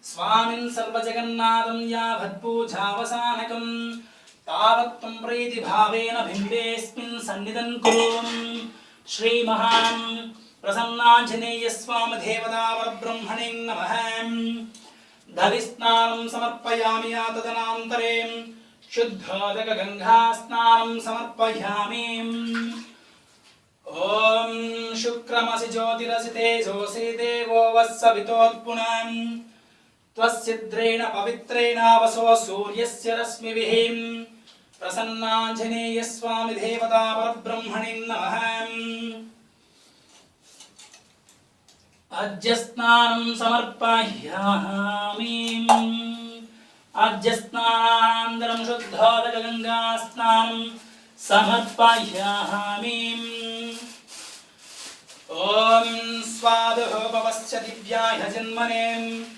स्वामिन् सर्वजगन्नाथं यावत्पूजावसानकं तावत्त्वं प्रीतिभावेन बिम्बेऽस्मिन् सन्निधं कुरु। श्रीमहान् प्रसन्नाञ्जनेयस्वामी देवता परब्रह्मणे नमः। दधिस्नानं समर्पयामि तदनन्तरे शुद्धोदकगङ्गास्नानं समर्पयामि। ओम शुक्रमसि ज्योतिरसि तेजोसि देवो वत्सवितोत्पुनः त्वस्सिद्रेण पवित्रेण वसो सूर्यस्य रश्मिभिः प्रसन्नाञ्जनेय स्वामी देवता परब्रह्मणे नमः। अद्यस्नानं समर्पयामि। अद्यस्नानानन्तरं शुद्धोदकगङ्गास्नानं समर्पयामि। ओम स्वादुः भवस्य दिव्याय जन्मने